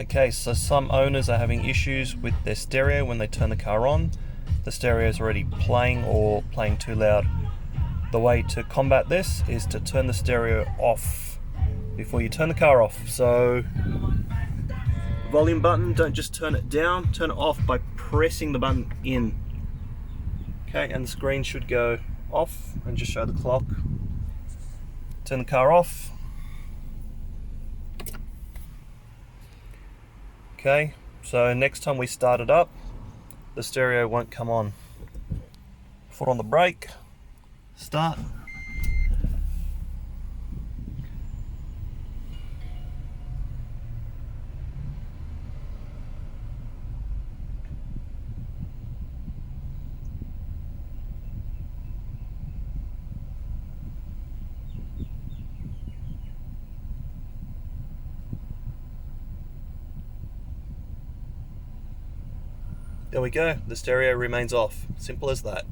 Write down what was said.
Okay, so some owners are having issues with their stereo when they turn the car on. The stereo is already playing or playing too loud. The way to combat this is to turn the stereo off before you turn the car off. So, volume button, don't just turn it down, turn it off by pressing the button in. Okay, and the screen should go off and just show the clock. Turn the car off. Okay, so next time we start it up, the stereo won't come on. Foot on the brake, start. There we go, the stereo remains off. Simple as that.